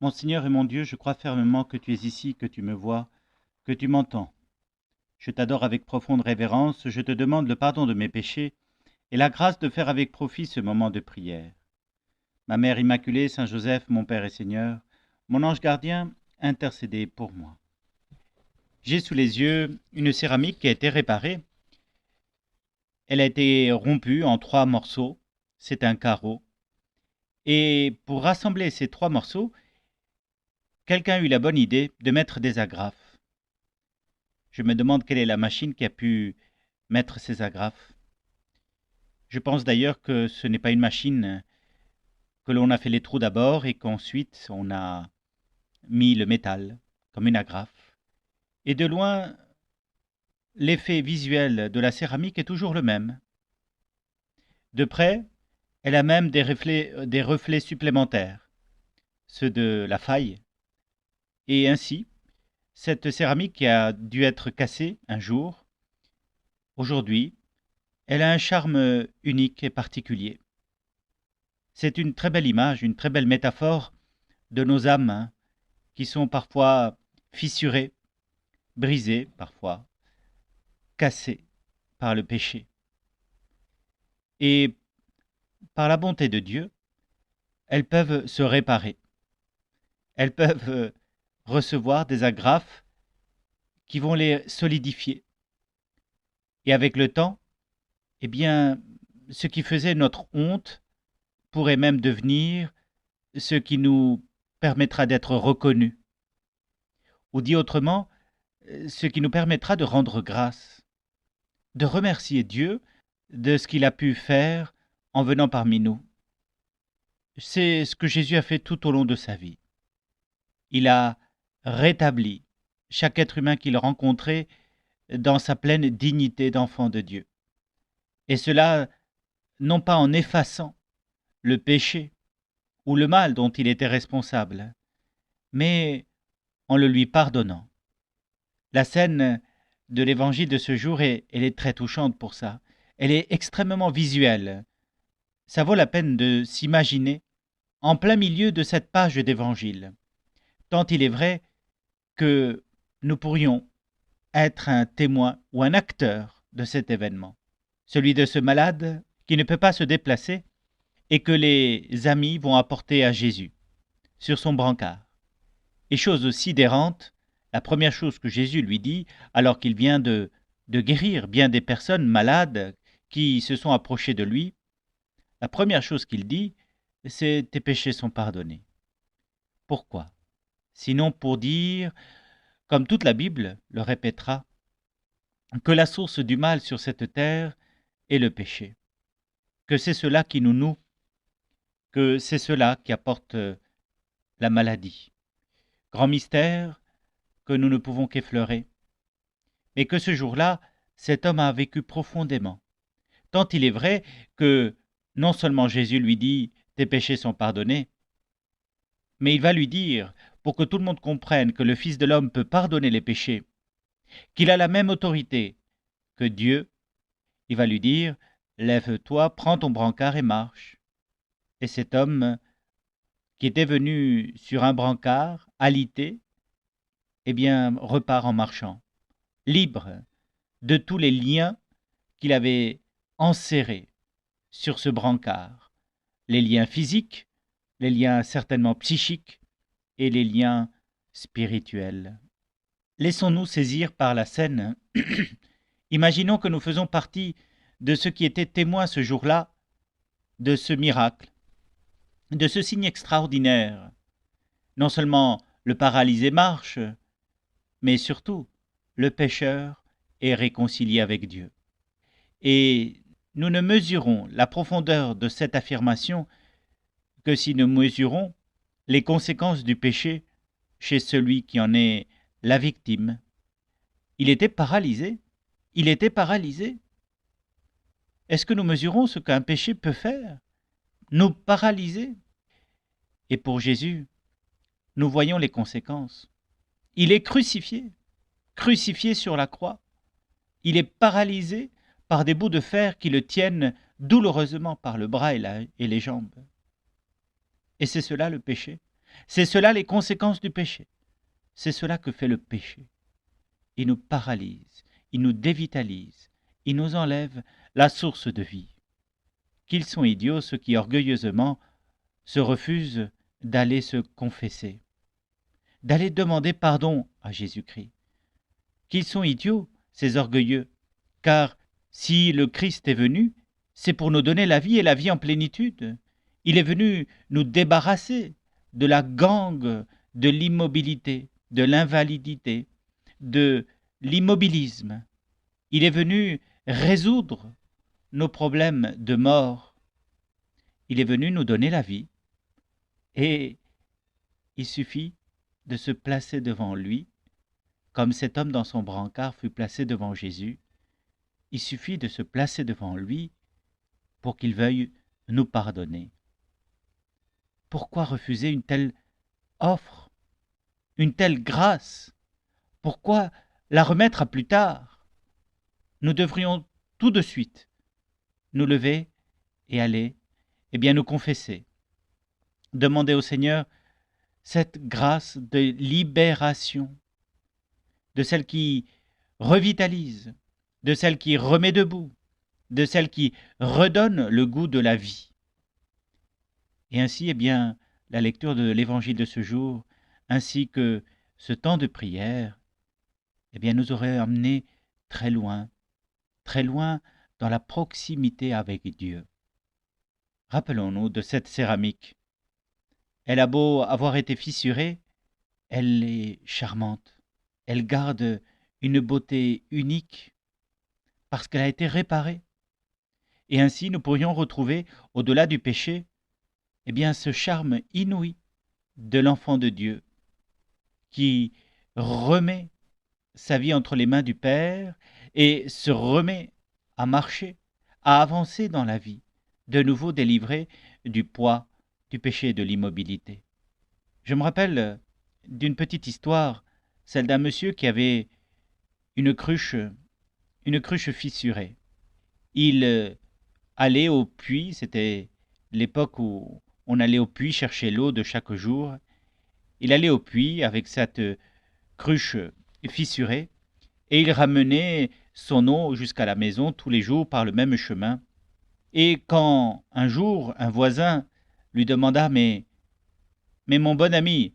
Mon Seigneur et mon Dieu, je crois fermement que tu es ici, que tu me vois, que tu m'entends. Je t'adore avec profonde révérence, je te demande le pardon de mes péchés et la grâce de faire avec profit ce moment de prière. Ma Mère Immaculée, Saint Joseph, mon Père et Seigneur, mon ange gardien, intercédez pour moi. J'ai sous les yeux une céramique qui a été réparée. Elle a été rompue en 3 morceaux, c'est un carreau. Et pour rassembler ces 3 morceaux, quelqu'un a eu la bonne idée de mettre des agrafes. Je me demande quelle est la machine qui a pu mettre ces agrafes. Je pense d'ailleurs que ce n'est pas une machine, que l'on a fait les trous d'abord et qu'ensuite on a mis le métal comme une agrafe. Et de loin, l'effet visuel de la céramique est toujours le même. De près, elle a même des reflets supplémentaires, ceux de la faille. Et ainsi, cette céramique qui a dû être cassée un jour, aujourd'hui, elle a un charme unique et particulier. C'est une très belle image, une très belle métaphore de nos âmes, hein, qui sont parfois fissurées, brisées parfois, cassées par le péché. Et par la bonté de Dieu, elles peuvent se réparer. Elles peuvent recevoir des agrafes qui vont les solidifier. Et avec le temps, eh bien, ce qui faisait notre honte pourrait même devenir ce qui nous permettra d'être reconnus. Ou dit autrement, ce qui nous permettra de rendre grâce, de remercier Dieu de ce qu'il a pu faire en venant parmi nous. C'est ce que Jésus a fait tout au long de sa vie. Il a rétabli chaque être humain qu'il rencontrait dans sa pleine dignité d'enfant de Dieu. Et cela, non pas en effaçant le péché ou le mal dont il était responsable, mais en le lui pardonnant. La scène de l'évangile de ce jour, elle est très touchante pour ça. Elle est extrêmement visuelle. Ça vaut la peine de s'imaginer en plein milieu de cette page d'évangile. Tant il est vrai que nous pourrions être un témoin ou un acteur de cet événement. Celui de ce malade qui ne peut pas se déplacer et que les amis vont apporter à Jésus sur son brancard. Et chose sidérante, la première chose que Jésus lui dit, alors qu'il vient de guérir bien des personnes malades qui se sont approchées de lui, la première chose qu'il dit, c'est « tes péchés sont pardonnés ». Pourquoi? Sinon pour dire, comme toute la Bible le répétera, que la source du mal sur cette terre est le péché, que c'est cela qui nous noue, que c'est cela qui apporte la maladie. Grand mystère que nous ne pouvons qu'effleurer, mais que ce jour-là, cet homme a vécu profondément. Tant il est vrai que non seulement Jésus lui dit « tes péchés sont pardonnés », mais il va lui dire, pour que tout le monde comprenne que le Fils de l'homme peut pardonner les péchés, qu'il a la même autorité que Dieu, il va lui dire « lève-toi, prends ton brancard et marche ». Et cet homme qui était venu sur un brancard, alité, eh bien, repart en marchant, libre de tous les liens qu'il avait enserrés sur ce brancard, les liens physiques, les liens certainement psychiques et les liens spirituels. Laissons-nous saisir par la scène. Imaginons que nous faisons partie de ceux qui étaient témoins ce jour-là de ce miracle, de ce signe extraordinaire. Non seulement le paralysé marche, mais surtout le pécheur est réconcilié avec Dieu. Et nous ne mesurons la profondeur de cette affirmation que si nous mesurons les conséquences du péché chez celui qui en est la victime. Il était paralysé. Il était paralysé. Est-ce que nous mesurons ce qu'un péché peut faire? Nous paralyser. Et pour Jésus, nous voyons les conséquences. Il est crucifié, crucifié sur la croix. Il est paralysé par des bouts de fer qui le tiennent douloureusement par le bras et les jambes. Et c'est cela le péché. C'est cela les conséquences du péché. C'est cela que fait le péché. Il nous paralyse, il nous dévitalise, il nous enlève la source de vie. Qu'ils sont idiots ceux qui orgueilleusement se refusent d'aller se confesser, d'aller demander pardon à Jésus-Christ. Qu'ils sont idiots, ces orgueilleux, car si le Christ est venu, c'est pour nous donner la vie et la vie en plénitude. Il est venu nous débarrasser de la gangue de l'immobilité, de l'invalidité, de l'immobilisme. Il est venu résoudre nos problèmes de mort. Il est venu nous donner la vie. Et il suffit de se placer devant lui, comme cet homme dans son brancard fut placé devant Jésus. Il suffit de se placer devant lui pour qu'il veuille nous pardonner. Pourquoi refuser une telle offre, une telle grâce? Pourquoi la remettre à plus tard? Nous devrions tout de suite nous lever et aller, nous confesser. Demander au Seigneur cette grâce de libération, de celle qui revitalise, de celle qui remet debout, de celle qui redonne le goût de la vie. Et ainsi, la lecture de l'évangile de ce jour, ainsi que ce temps de prière, nous aurait amené très loin dans la proximité avec Dieu. Rappelons-nous de cette céramique. Elle a beau avoir été fissurée, elle est charmante. Elle garde une beauté unique parce qu'elle a été réparée. Et ainsi, nous pourrions retrouver, au-delà du péché, ce charme inouï de l'enfant de Dieu qui remet sa vie entre les mains du Père et se remet à marcher, à avancer dans la vie, de nouveau délivré du poids du péché et de l'immobilité. Je me rappelle d'une petite histoire, celle d'un monsieur qui avait une cruche fissurée. Il allait au puits, c'était l'époque où on allait au puits chercher l'eau de chaque jour. Il allait au puits avec cette cruche fissurée et il ramenait son eau jusqu'à la maison tous les jours par le même chemin. Et quand un jour un voisin lui demanda mais mon bon ami,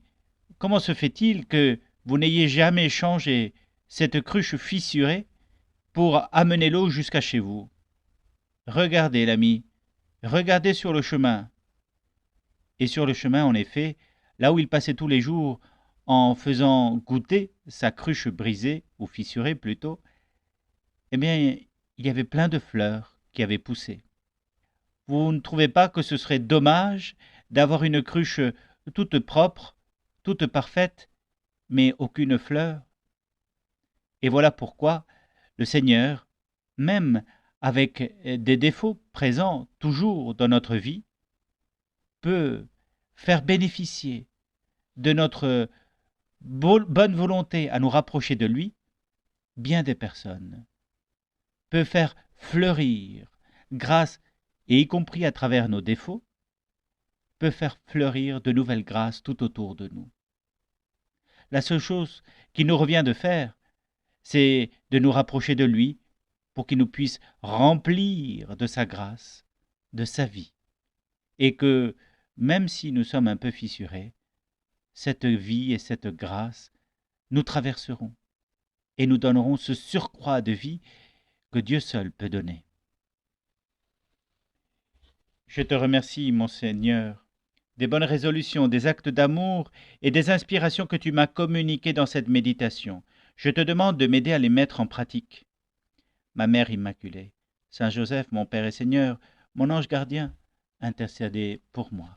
comment se fait-il que vous n'ayez jamais changé cette cruche fissurée pour amener l'eau jusqu'à chez vous? Regardez, l'ami, regardez sur le chemin. Et sur le chemin, en effet, là où il passait tous les jours en faisant goûter sa cruche brisée, ou fissurée plutôt, il y avait plein de fleurs qui avaient poussé. Vous ne trouvez pas que ce serait dommage d'avoir une cruche toute propre, toute parfaite, mais aucune fleur? Et voilà pourquoi le Seigneur, même avec des défauts présents toujours dans notre vie, peut faire bénéficier de notre bonne volonté à nous rapprocher de lui bien des personnes, peut faire fleurir, grâce et y compris à travers nos défauts, peut faire fleurir de nouvelles grâces tout autour de nous. La seule chose qu'il nous revient de faire, c'est de nous rapprocher de lui pour qu'il nous puisse remplir de sa grâce, de sa vie, et que, même si nous sommes un peu fissurés, cette vie et cette grâce, nous traverserons et nous donnerons ce surcroît de vie que Dieu seul peut donner. Je te remercie, mon Seigneur, des bonnes résolutions, des actes d'amour et des inspirations que tu m'as communiquées dans cette méditation. Je te demande de m'aider à les mettre en pratique. Ma Mère Immaculée, Saint Joseph, mon Père et Seigneur, mon ange gardien, intercédez pour moi.